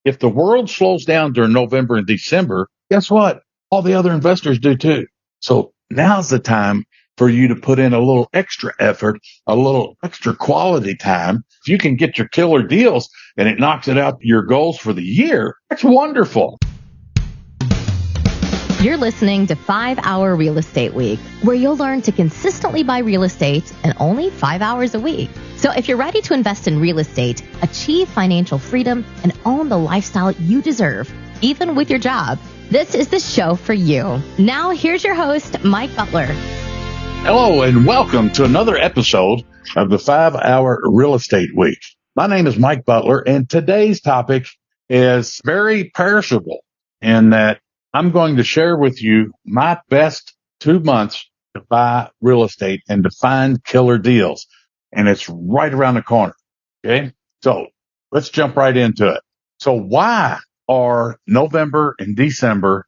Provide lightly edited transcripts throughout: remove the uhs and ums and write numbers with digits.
if the world slows down during November and December, guess what? All the other investors do too. So now's the time for you to put in a little extra effort, a little extra quality time. If you can get your killer deals and it knocks it out your goals for the year, that's wonderful. You're listening to 5 Hour Real Estate Week, where you'll learn to consistently buy real estate in only 5 hours a week. So if you're ready to invest in real estate, achieve financial freedom, and own the lifestyle you deserve, even with your job, this is the show for you. Now, here's your host, Mike Butler. Hello, and welcome to another episode of the 5 Hour Real Estate Week. My name is Mike Butler, and today's topic is very perishable in that I'm going to share with you my best 2 months to buy real estate and to find killer deals. And it's right around the corner. Okay. So let's jump right into it. So why are November and December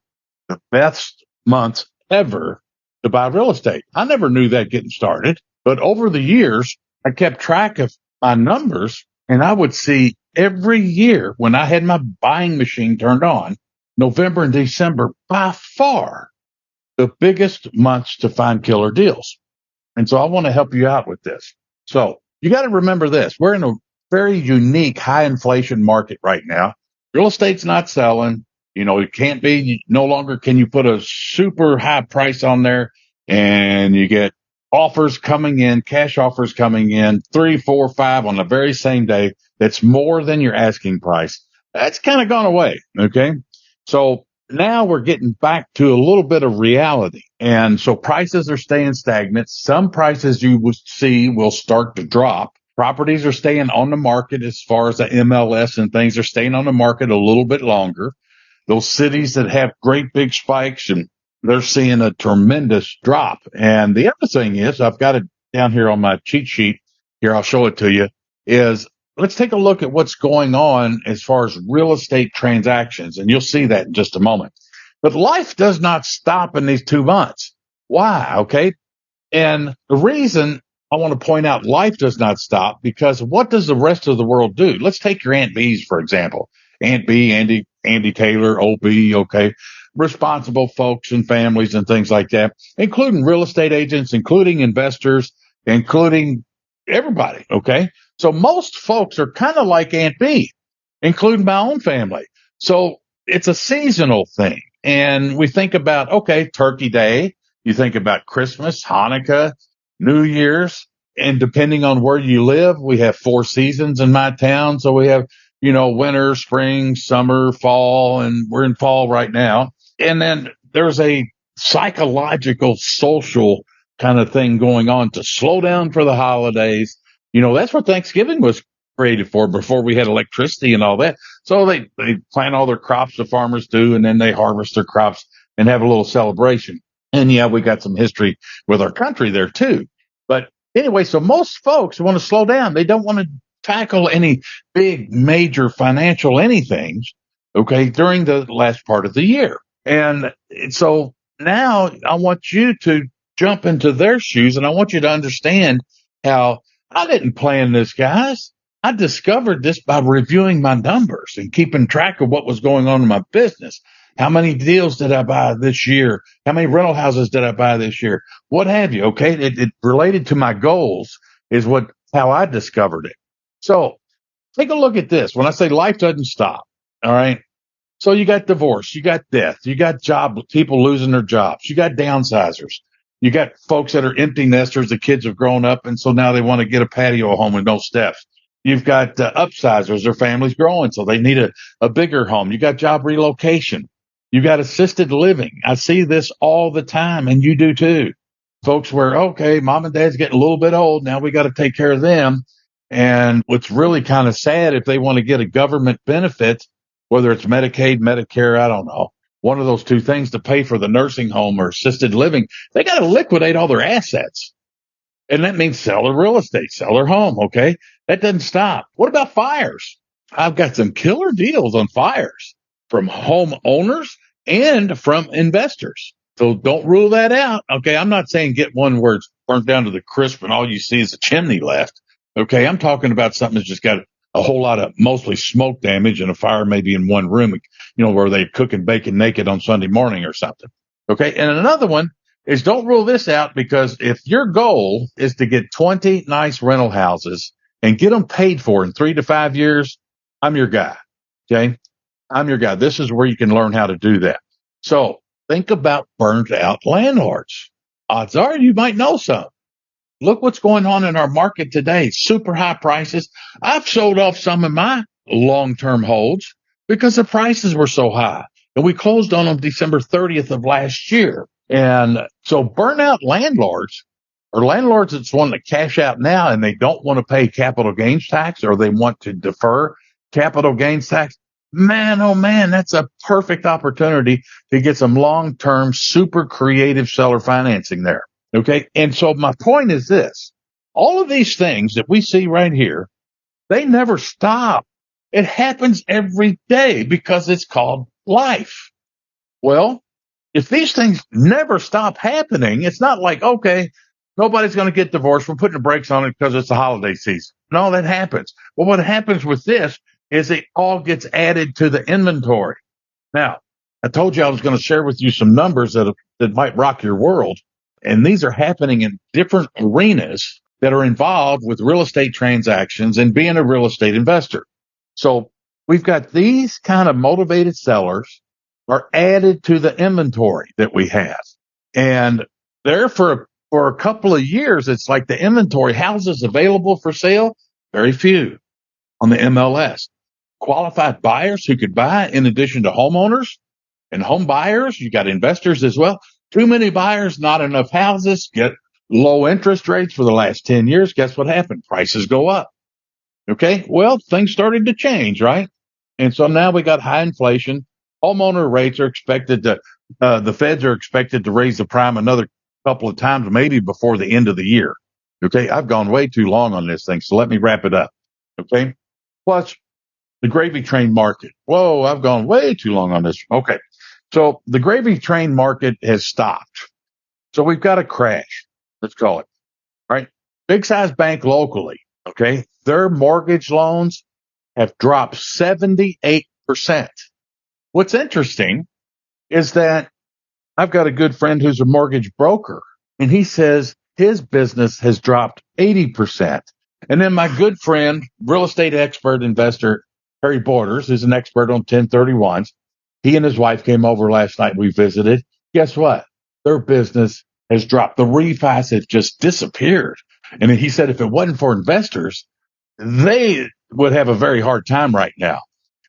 the best months ever to buy real estate? I never knew that getting started, but over the years, I kept track of my numbers, and I would see every year when I had my buying machine turned on, November and December, by far, the biggest months to find killer deals. And so I want to help you out with this. So you got to remember this. We're in a very unique high inflation market right now. Real estate's not selling. You know, it can't be, no longer can you put a super high price on there and you get offers coming in, cash offers coming in, 3, 4, 5 on the very same day. That's more than your asking price. That's kind of gone away. Okay. So now we're getting back to a little bit of reality. And so prices are staying stagnant. Some prices you will see will start to drop. Properties are staying on the market as far as the MLS and things are staying on the market a little bit longer. Those cities that have great big spikes, and they're seeing a tremendous drop. And the other thing is, I've got it down here on my cheat sheet. Here, I'll show it to you, is let's take a look at what's going on as far as real estate transactions, and you'll see that in just a moment. But life does not stop in these 2 months. Why? Okay. And the reason I want to point out life does not stop, because what does the rest of the world do? Let's take your Aunt B's, for example. Aunt B, Andy Taylor, OB, okay. Responsible folks and families and things like that, including real estate agents, including investors, including everybody. Okay. So most folks are kind of like Aunt B, including my own family. So it's a seasonal thing. And we think about, okay, Turkey Day. You think about Christmas, Hanukkah, New Year's. And depending on where you live, we have 4 seasons in my town. So we have, winter, spring, summer, fall, and we're in fall right now. And then there's a psychological, social kind of thing going on to slow down for the holidays. That's what Thanksgiving was created for before we had electricity and all that. So they plant all their crops, the farmers do, and then they harvest their crops and have a little celebration. And yeah, we got some history with our country there too. But anyway, so most folks want to slow down. They don't want to tackle any big, major financial anything, okay, during the last part of the year. And so now I want you to jump into their shoes, and I want you to understand how I didn't plan this, guys. I discovered this by reviewing my numbers and keeping track of what was going on in my business. How many deals did I buy this year? How many rental houses did I buy this year? What have you? Okay. It related to my goals is how I discovered it. So take a look at this. When I say life doesn't stop. All right. So you got divorce, you got death, you got people losing their jobs, you got downsizers, you got folks that are empty nesters. The kids have grown up, and so now they want to get a patio home with no steps. You've got upsizers, their family's growing, so they need a bigger home. You got job relocation. You got assisted living. I see this all the time, and you do too. Folks where, okay, mom and dad's getting a little bit old. Now we got to take care of them. And what's really kind of sad, if they want to get a government benefit, whether it's Medicaid, Medicare, I don't know, one of those two things to pay for the nursing home or assisted living, they got to liquidate all their assets. And that means sell their real estate, sell their home. Okay. That doesn't stop. What about fires? I've got some killer deals on fires from homeowners and from investors. So don't rule that out. Okay. I'm not saying get one where it's burnt down to the crisp and all you see is a chimney left. Okay. I'm talking about something that's just got a whole lot of mostly smoke damage and a fire maybe in one room, where they cook and bake and naked on Sunday morning or something. Okay. And another one is don't rule this out, because if your goal is to get 20 nice rental houses and get them paid for in 3 to 5 years, I'm your guy. Okay. I'm your guy. This is where you can learn how to do that. So think about burned out landlords. Odds are you might know some. Look what's going on in our market today. Super high prices. I've sold off some of my long-term holds because the prices were so high. And we closed on them December 30th of last year. And so burnout landlords are landlords that's wanting to cash out now and they don't want to pay capital gains tax, or they want to defer capital gains tax. Man, oh man, that's a perfect opportunity to get some long-term, super creative seller financing there. Okay. And so my point is this: all of these things that we see right here, they never stop. It happens every day because it's called life. Well, if these things never stop happening, it's not like, okay, nobody's going to get divorced. We're putting the brakes on it because it's the holiday season. No, that happens. Well, what happens with this is it all gets added to the inventory. Now, I told you I was going to share with you some numbers that might rock your world. And these are happening in different arenas that are involved with real estate transactions and being a real estate investor. So we've got these kind of motivated sellers are added to the inventory that we have. And there for a couple of years, it's like the inventory houses available for sale, very few on the MLS. Qualified buyers who could buy, in addition to homeowners and home buyers, you got investors as well. Too many buyers, not enough houses, get low interest rates for the last 10 years. Guess what happened? Prices go up. Okay. Well, things started to change, right? And so now we got high inflation. Homeowner rates are expected to, the feds are expected to raise the prime another couple of times, maybe before the end of the year. Okay. I've gone way too long on this thing. So let me wrap it up. Okay. Plus the gravy train market. Whoa, I've gone way too long on this. Okay. So the gravy train market has stopped. So we've got a crash. Let's call it. Right. Big size bank locally. Okay. Their mortgage loans have dropped 78%. What's interesting is that I've got a good friend who's a mortgage broker, and he says his business has dropped 80%. And then my good friend, real estate expert investor, Harry Borders, is an expert on 1031s. He and his wife came over last night. We visited. Guess what? Their business has dropped. The refis have just disappeared. And he said if it wasn't for investors, they would have a very hard time right now.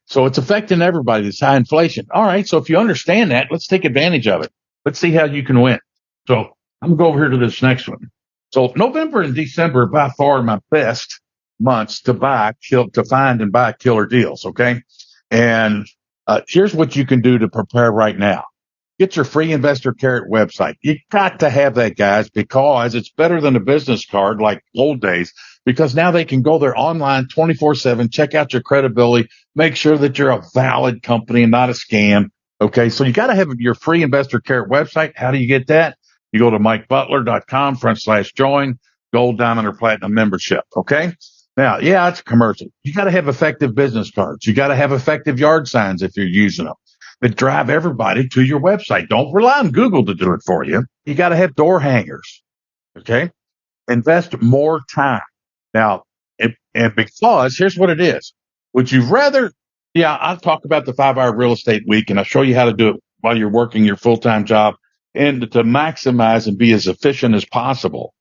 So it's affecting everybody, this high inflation. All right. So if you understand that, let's take advantage of it. Let's see how you can win. So I'm going to go over here to this next one. So November and December are by far my best months to find and buy killer deals. Okay. And here's what you can do to prepare right now. Get your free Investor Carrot website. You got to have that, guys, because it's better than a business card like old days, because now they can go there online 24/7, check out your credibility, make sure that you're a valid company and not a scam. Okay. So you got to have your free Investor Carrot website. How do you get that? You go to mikebutler.com/join, gold, diamond, or platinum membership. Okay. Now, yeah, it's a commercial. You got to have effective business cards. You got to have effective yard signs if you're using them that drive everybody to your website. Don't rely on Google to do it for you. You got to have door hangers. Okay. Invest more time. Now, and because here's what it is. Would you rather, I'll talk about the 5-hour real estate week and I'll show you how to do it while you're working your full-time job and to maximize and be as efficient as possible.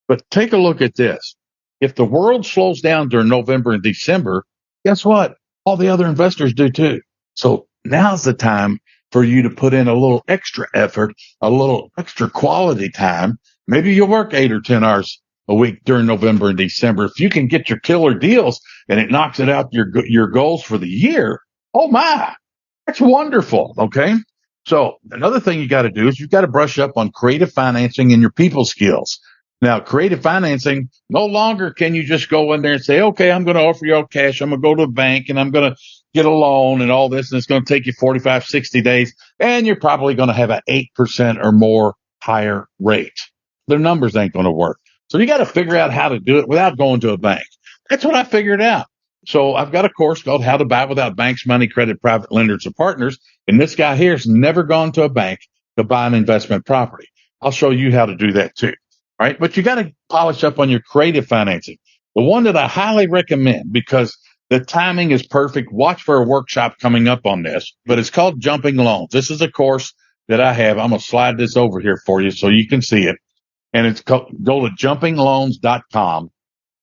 But take a look at this. If the world slows down during November and December, guess what? All the other investors do too. So now's the time for you to put in a little extra effort, a little extra quality time. Maybe you'll work 8 or 10 hours a week during November and December. If you can get your killer deals and it knocks it out your goals for the year, oh my, that's wonderful. Okay. So another thing you got to do is you've got to brush up on creative financing and your people skills. Now, creative financing, no longer can you just go in there and say, okay, I'm going to offer you all cash. I'm going to go to the bank and I'm going to get a loan and all this. And it's going to take you 45, 60 days. And you're probably going to have an 8% or more higher rate. Their numbers ain't going to work. So you got to figure out how to do it without going to a bank. That's what I figured out. So I've got a course called How to Buy Without Banks, Money, Credit, Private Lenders, or Partners. And this guy here has never gone to a bank to buy an investment property. I'll show you how to do that too. All right. But you got to polish up on your creative financing. The one that I highly recommend because the timing is perfect. Watch for a workshop coming up on this, but it's called Jumping Loans. This is a course that I have. I'm going to slide this over here for you so you can see it. And it's called, go to jumpingloans.com.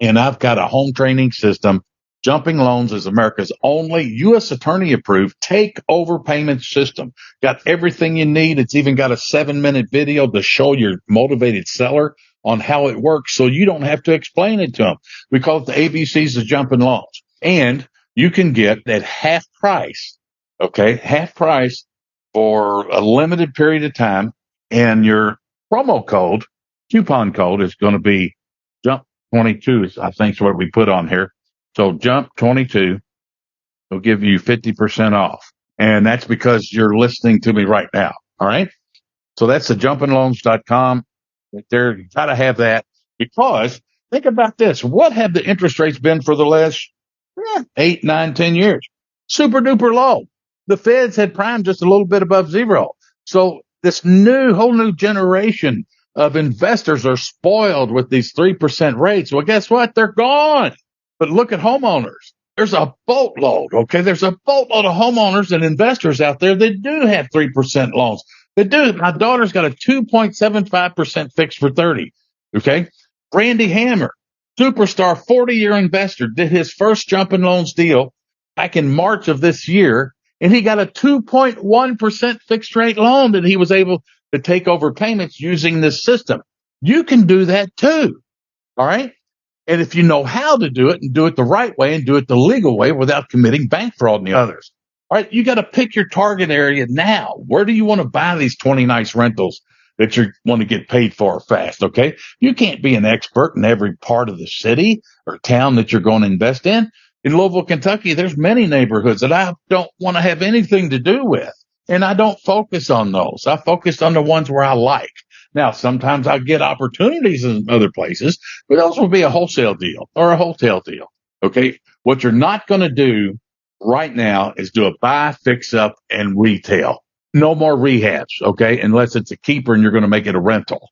And I've got a home training system. Jumping Loans is America's only U.S. attorney approved take-over payment system. Got everything you need. It's even got a 7-minute video to show your motivated seller on how it works so you don't have to explain it to them. We call it the ABCs of Jumping Loans. And you can get at half price, okay, half price for a limited period of time. And your promo code, coupon code is going to be JUMP22, I think is what we put on here. So JUMP22 will give you 50% off. And that's because you're listening to me right now. All right. So that's the jumpingloans.com. There, you got to have that because think about this. What have the interest rates been for the last 8, 9, 10 years? Super duper low. The Feds had prime just a little bit above zero. So this whole new generation of investors are spoiled with these 3% rates. Well, guess what? They're gone. But look at homeowners. There's a boatload, okay? There's a boatload of homeowners and investors out there that do have 3% loans. They do. My daughter's got a 2.75% fixed for 30, okay? Randy Hammer, superstar 40-year investor, did his first Jumping Loans deal back in March of this year, and he got a 2.1% fixed rate loan that he was able to take over payments using this system. You can do that too, all right? And if you know how to do it and do it the right way and do it the legal way without committing bank fraud and the others. All right. You got to pick your target area now. Where do you want to buy these 20 nice rentals that you want to get paid for fast? Okay. You can't be an expert in every part of the city or town that you're going to invest in. In Louisville, Kentucky, there's many neighborhoods that I don't want to have anything to do with. And I don't focus on those. I focus on the ones where I like. Now, sometimes I'll get opportunities in other places, but those will be a wholesale deal or a hotel deal. Okay. What you're not going to do right now is do a buy, fix up and retail. No more rehabs. Okay. Unless it's a keeper and you're going to make it a rental.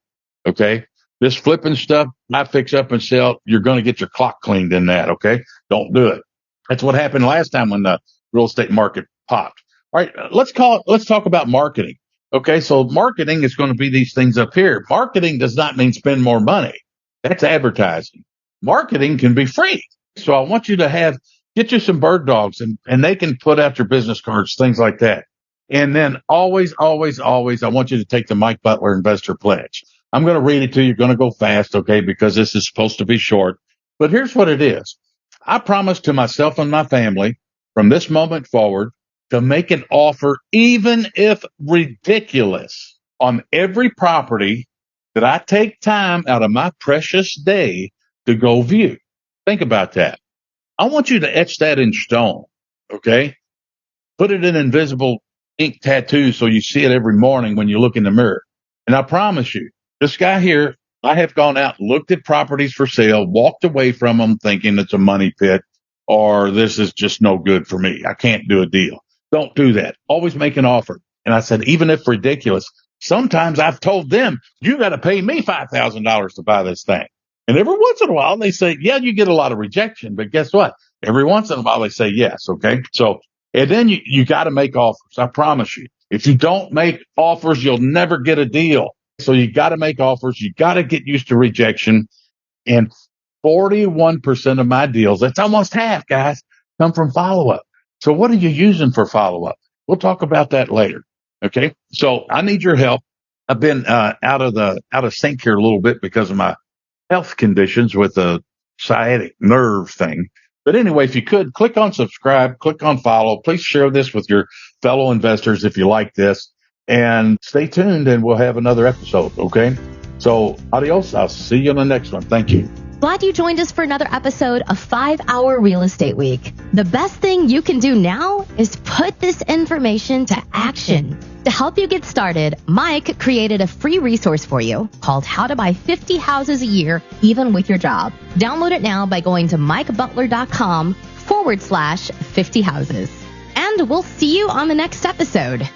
Okay. This flipping stuff, buy, fix up and sell, you're going to get your clock cleaned in that. Okay. Don't do it. That's what happened last time when the real estate market popped. All right. Let's talk about marketing. Okay, so marketing is going to be these things up here. Marketing does not mean spend more money. That's advertising. Marketing can be free. So I want you to get you some bird dogs and they can put out your business cards, things like that. And then always, always, always, I want you to take the Mike Butler Investor Pledge. I'm going to read it to you. You're going to go fast, okay, because this is supposed to be short. But here's what it is. I promise to myself and my family from this moment forward to make an offer, even if ridiculous, on every property that I take time out of my precious day to go view. Think about that. I want you to etch that in stone, okay? Put it in invisible ink tattoo so you see it every morning when you look in the mirror. And I promise you, this guy here, I have gone out, looked at properties for sale, walked away from them thinking it's a money pit or this is just no good for me. I can't do a deal. Don't do that. Always make an offer. And I said, even if ridiculous, sometimes I've told them, you got to pay me $5,000 to buy this thing. And every once in a while they say, yeah, you get a lot of rejection, but guess what? Every once in a while they say yes. Okay. So, and then you got to make offers. I promise you, if you don't make offers, you'll never get a deal. So you got to make offers. You got to get used to rejection. And 41% of my deals, that's almost half, guys, come from follow-up. So what are you using for follow-up? We'll talk about that later. Okay. So I need your help. I've been out of sync here a little bit because of my health conditions with a sciatic nerve thing. But anyway, if you could click on subscribe, click on follow, please share this with your fellow investors if you like this, and stay tuned and we'll have another episode. Okay. So adios. I'll see you on the next one. Thank you. Glad you joined us for another episode of 5-Hour Real Estate Week. The best thing you can do now is put this information to action. To help you get started, Mike created a free resource for you called How to Buy 50 Houses a Year, Even with Your Job. Download it now by going to mikebutler.com /50 houses. And we'll see you on the next episode.